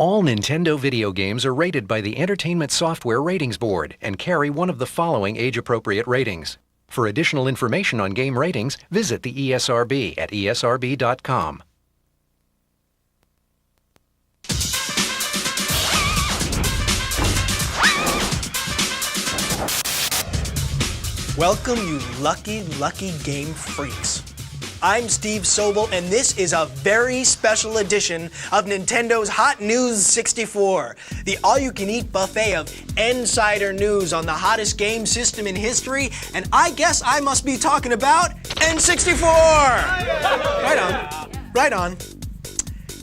All Nintendo video games are rated by the Entertainment Software Ratings Board and carry one of the following age-appropriate ratings. For additional information on game ratings, visit the ESRB at esrb.com. Welcome, you lucky, lucky game freaks. I'm Steve Sobel, and this is a very special edition of Nintendo's HotNewz64, the all-you-can-eat buffet of insider news on the hottest game system in history, and I guess I must be talking about N64! Right on.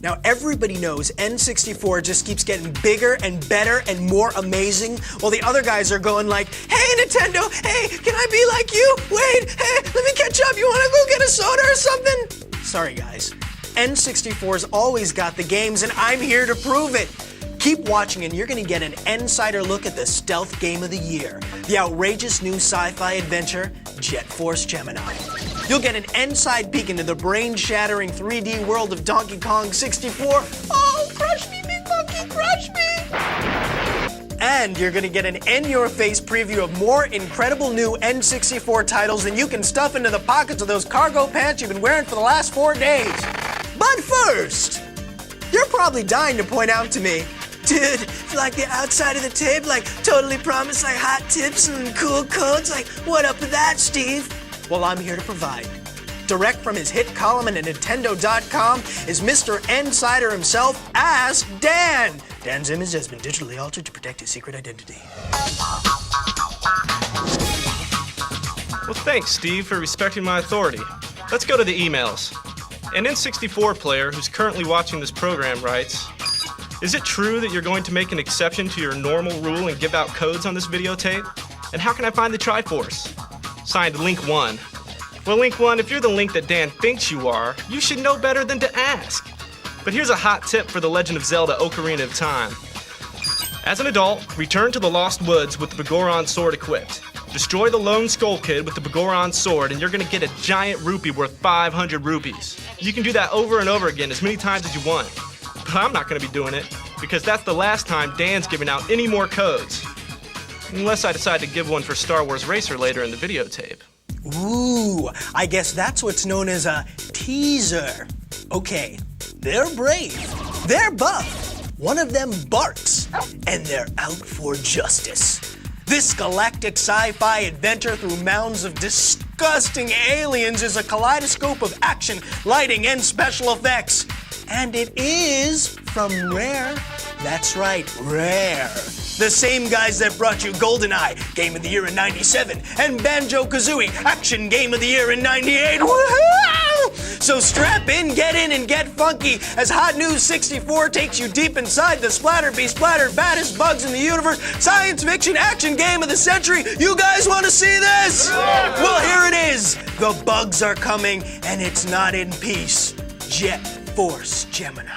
Now, everybody knows N64 just keeps getting bigger and better and more amazing, while the other guys are going like, hey, Nintendo, hey, can I be like you? Wait, hey, let me catch up. You want to go get a soda or something? Sorry, guys. N64's always got the games, and I'm here to prove it. Keep watching, and you're going to get an insider look at the stealth game of the year, the outrageous new sci-fi adventure, Jet Force Gemini. You'll get an inside peek into the brain-shattering 3D world of Donkey Kong 64. Oh, crush me, big monkey, crush me! And you're gonna get an in-your-face preview of more incredible new N64 titles than you can stuff into the pockets of those cargo pants you've been wearing for the last 4 days. But first, you're probably dying to point out to me, dude, like the outside of the tape, like totally promised like hot tips and cool codes, like what up with that, Steve? Well, I'm here to provide. Direct from his hit column at Nintendo.com is Mr. Insider himself, Ask Dan. Dan's image has been digitally altered to protect his secret identity. Well, thanks, Steve, for respecting my authority. Let's go to the emails. An N64 player who's currently watching this program writes, is it true that you're going to make an exception to your normal rule and give out codes on this videotape? And how can I find the Triforce? Signed, Link 1. Well, Link 1, if you're the Link that Dan thinks you are, you should know better than to ask. But here's a hot tip for The Legend of Zelda Ocarina of Time. As an adult, return to the Lost Woods with the Begoron sword equipped. Destroy the Lone Skull Kid with the Begoron sword, and you're gonna get a giant rupee worth 500 rupees. You can do that over and over again as many times as you want. But I'm not gonna be doing it, because that's the last time Dan's giving out any more codes. Unless I decide to give one for Star Wars Racer later in the videotape. Ooh, I guess that's what's known as a teaser. Okay, they're brave, they're buff, one of them barks, and they're out for justice. This galactic sci-fi adventure through mounds of disgusting aliens is a kaleidoscope of action, lighting, and special effects. And it is from Rare. That's right, Rare. The same guys that brought you GoldenEye, Game of the Year in '97, and Banjo-Kazooie, Action Game of the Year in '98. Woohoo! So strap in, and get funky as HotNewz64 takes you deep inside the splattered baddest bugs in the universe, science fiction action game of the century. You guys want to see this? Well, here it is. The bugs are coming, and it's not in peace. Jet Force Gemini.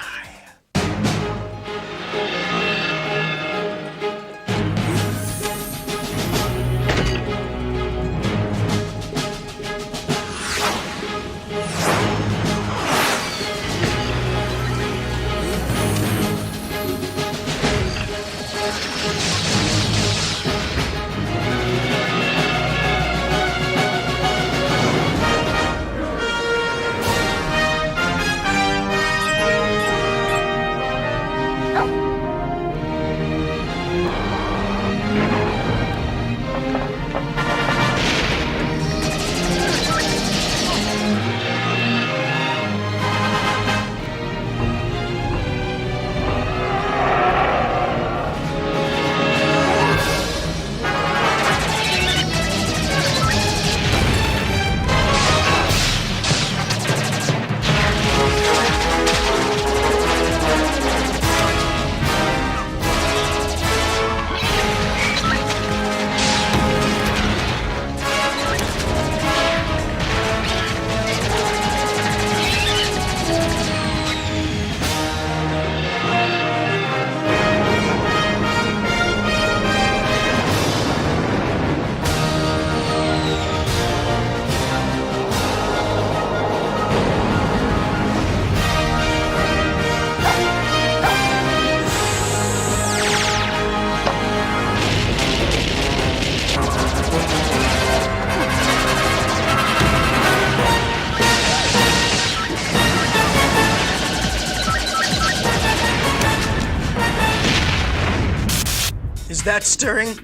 Is that stirring?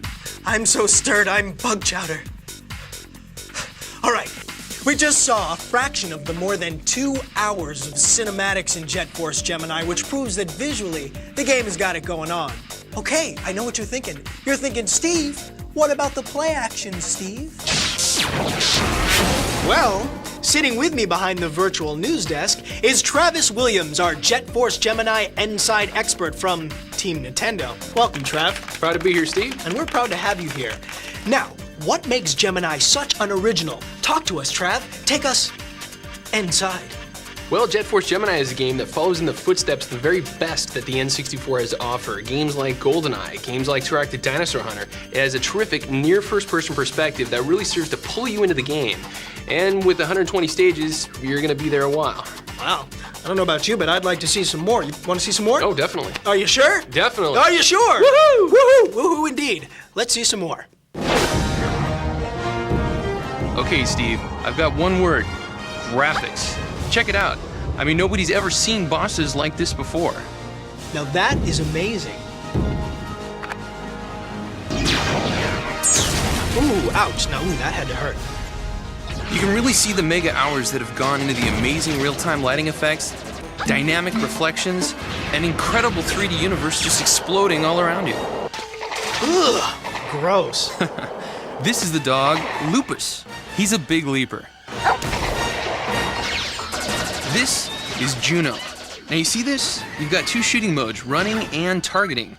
I'm so stirred, I'm bug chowder. All right, we just saw a fraction of the more than 2 hours of cinematics in Jet Force Gemini, which proves that visually, the game has got it going on. Okay, I know what you're thinking. You're thinking, Steve, what about the play action, Steve? Well, sitting with me behind the virtual news desk is Travis Williams, our Jet Force Gemini Inside expert from Team Nintendo. Welcome, Trav. Proud to be here, Steve. And we're proud to have you here. Now, what makes Gemini such an original? Talk to us, Trav. Take us inside. Well, Jet Force Gemini is a game that follows in the footsteps of the very best that the N64 has to offer. Games like GoldenEye, games like Turok: Dinosaur Hunter. It has a terrific near first-person perspective that really serves to pull you into the game. And with 120 stages, you're gonna be there a while. Wow. I don't know about you, but I'd like to see some more. You want to see some more? Oh, definitely. Are you sure? Definitely. Are you sure? Woohoo! Woohoo! Woohoo indeed. Let's see some more. Okay, Steve, I've got one word. Graphics. Check it out. I mean, nobody's ever seen bosses like this before. Now that is amazing. Ooh, ouch. Now, that had to hurt. You can really see the mega hours that have gone into the amazing real-time lighting effects, dynamic reflections, and incredible 3D universe just exploding all around you. Ugh, gross. This is the dog, Lupus. He's a big leaper. This is Juno. Now you see this? You've got 2 shooting modes, running and targeting.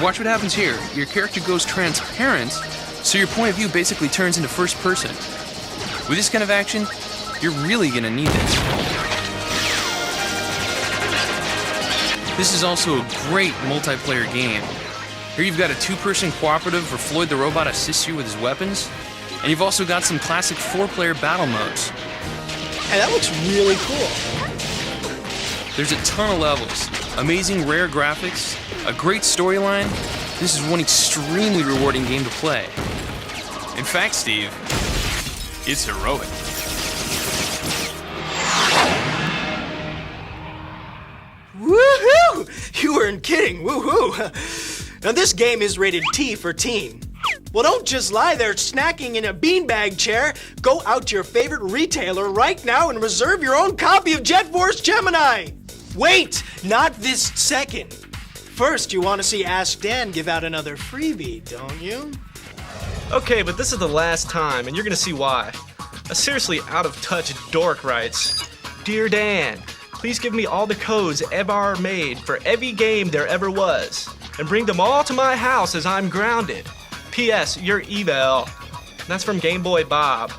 Watch what happens here. Your character goes transparent, so your point of view basically turns into first person. With this kind of action, you're really gonna need this. This is also a great multiplayer game. Here you've got a 2-person cooperative where Floyd the robot assists you with his weapons, and you've also got some classic 4-player battle modes. Hey, that looks really cool. There's a ton of levels, amazing rare graphics, a great storyline. This is one extremely rewarding game to play. In fact, Steve, it's heroic. Woohoo! You weren't kidding, woohoo! Now this game is rated T for teen. Well, don't just lie there snacking in a beanbag chair. Go out to your favorite retailer right now and reserve your own copy of Jet Force Gemini. Wait, not this second. First, you want to see Ask Dan give out another freebie, don't you? Okay, but this is the last time, and you're gonna see why. A seriously out-of-touch dork writes, Dear Dan, please give me all the codes ever made for every game there ever was, and bring them all to my house as I'm grounded. P.S. Your email. That's from Game Boy Bob.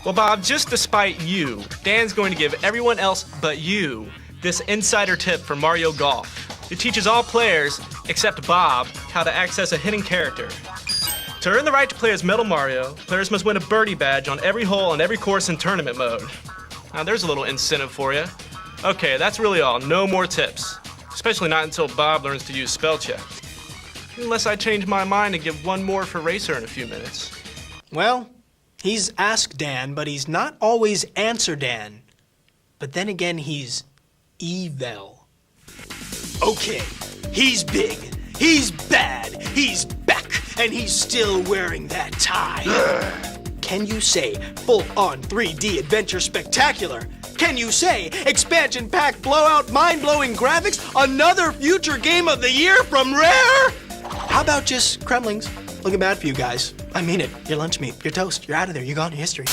Well, Bob, just to spite you, Dan's going to give everyone else but you this insider tip for Mario Golf. It teaches all players, except Bob, how to access a hidden character. To earn the right to play as Metal Mario, players must win a birdie badge on every hole on every course in tournament mode. Now, there's a little incentive for you. Okay, that's really all. No more tips. Especially not until Bob learns to use spell check. Unless I change my mind and give one more for Racer in a few minutes. Well, he's Ask Dan, but he's not always Answer Dan. But then again, he's evil. Okay, he's big, he's bad, he's back, and he's still wearing that tie. Can you say full-on 3D adventure spectacular? Can you say expansion pack blowout mind-blowing graphics? Another future game of the year from Rare? How about just Kremlings? Looking bad for you guys. I mean it. Your lunch meat, your toast, you're out of there. You're gone to history.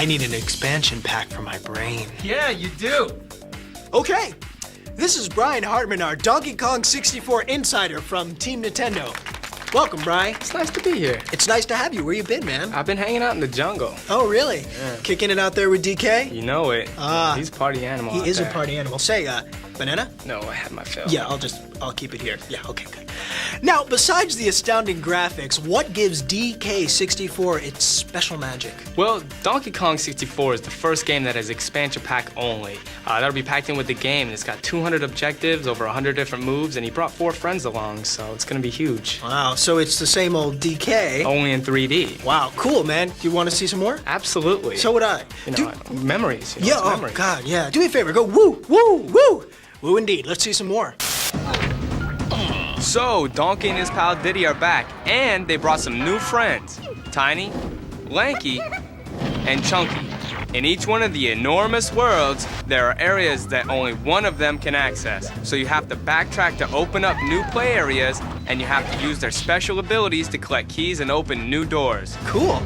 I need an expansion pack for my brain. Yeah, you do. Okay, this is Brian Hartman, our Donkey Kong 64 insider from Team Nintendo. Welcome, Brian. It's nice to be here. It's nice to have you. Where you been, man? I've been hanging out in the jungle. Oh, really? Yeah. Kicking it out there with DK? You know it. Ah. He's a party animal. He out is there. a party animal. Say, banana? No, I had my fill. Yeah, I'll keep it here. Yeah, okay, good. Now, besides the astounding graphics, what gives DK64 its special magic? Well, Donkey Kong 64 is the first game that has expansion pack only. That'll be packed in with the game. It's got 200 objectives, over 100 different moves, and he brought 4 friends along, so it's gonna be huge. Wow, so it's the same old DK. Only in 3D. Wow, cool, man. Do you want to see some more? Absolutely. So would I. You know, memories. You know, Yeah, it's oh, memories. God, yeah. Do me a favor, go woo, woo, woo. Woo indeed. Let's see some more. So, Donkey and his pal Diddy are back, and they brought some new friends. Tiny, Lanky, and Chunky. In each one of the enormous worlds, there are areas that only one of them can access. So you have to backtrack to open up new play areas, and you have to use their special abilities to collect keys and open new doors. Cool.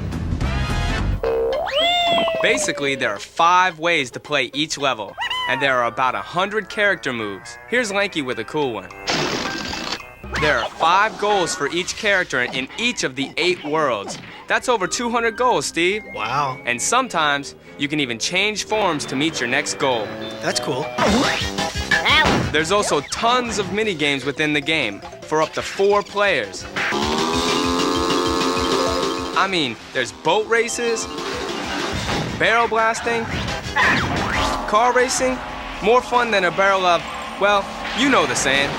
Basically, there are 5 ways to play each level, and there are about 100 character moves. Here's Lanky with a cool one. There are 5 goals for each character in each of the 8 worlds. That's over 200 goals, Steve. Wow. And sometimes, you can even change forms to meet your next goal. That's cool. There's also tons of mini-games within the game, for up to 4 players. I mean, there's boat races, barrel blasting, car racing, more fun than a barrel of, well, you know the saying.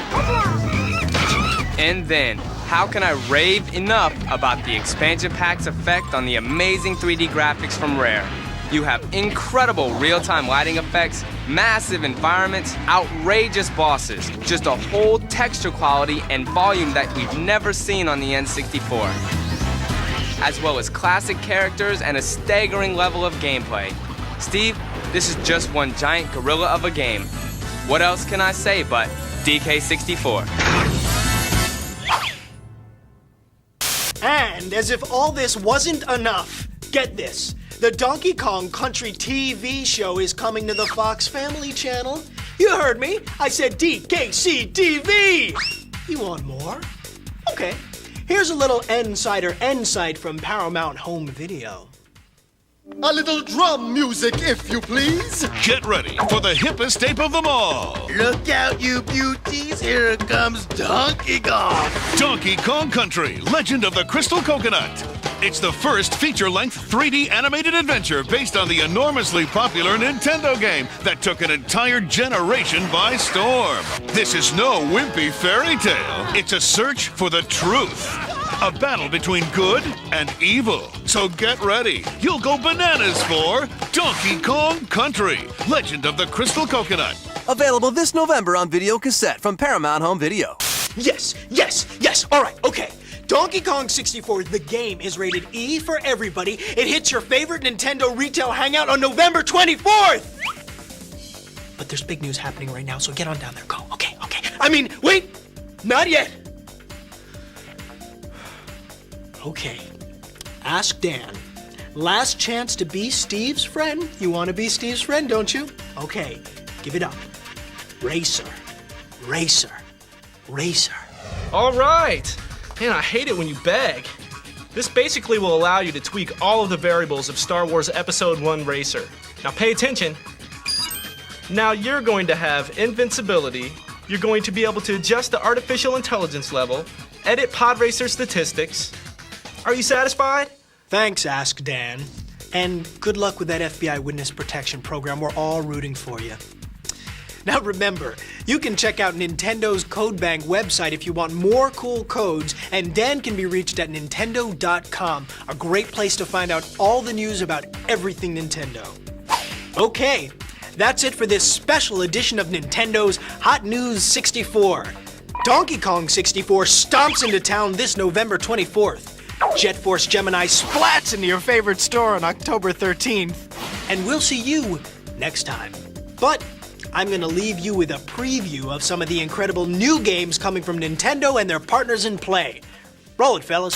And then, how can I rave enough about the expansion pack's effect on the amazing 3D graphics from Rare? You have incredible real-time lighting effects, massive environments, outrageous bosses, just a whole texture quality and volume that we've never seen on the N64. As well as classic characters and a staggering level of gameplay. Steve, this is just one giant gorilla of a game. What else can I say but DK64? And as if all this wasn't enough, get this. The Donkey Kong Country TV show is coming to the Fox Family Channel. You heard me. I said DKC TV. You want more? Okay. Here's a little insider insight from Paramount Home Video. A little drum music, if you please. Get ready for the hippest ape of them all. Look out, you beauties. Here comes Donkey Kong. Donkey Kong Country, Legend of the Crystal Coconut. It's the first feature-length 3D animated adventure based on the enormously popular Nintendo game that took an entire generation by storm. This is no wimpy fairy tale. It's a search for the truth. A battle between good and evil. So get ready. You'll go bananas for Donkey Kong Country, Legend of the Crystal Coconut. Available this November on video cassette from Paramount Home Video. Yes, yes, yes. All right, okay. Donkey Kong 64, the game, is rated E for everybody. It hits your favorite Nintendo retail hangout on November 24th. But there's big news happening right now, so get on down there. Go. Okay, okay. I mean, wait. Not yet. Okay. Ask Dan. Last chance to be Steve's friend. You want to be Steve's friend, don't you? Okay. Give it up. Racer. Racer. Racer. All right. Man, I hate it when you beg. This basically will allow you to tweak all of the variables of Star Wars Episode 1 Racer. Now pay attention. Now you're going to have invincibility, you're going to be able to adjust the artificial intelligence level, edit pod racer statistics. Are you satisfied? Thanks, Ask Dan. And good luck with that FBI witness protection program. We're all rooting for you. Now remember, you can check out Nintendo's CodeBank website if you want more cool codes, and Dan can be reached at Nintendo.com, a great place to find out all the news about everything Nintendo. Okay, that's it for this special edition of Nintendo's HotNewz64. Donkey Kong 64 stomps into town this November 24th. Jet Force Gemini splats into your favorite store on October 13th. And we'll see you next time. But I'm going to leave you with a preview of some of the incredible new games coming from Nintendo and their partners in play. Roll it, fellas.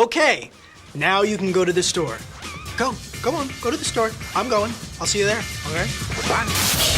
Okay, now you can go to the store. Go on, go to the store. I'm going. I'll see you there, okay? Bye.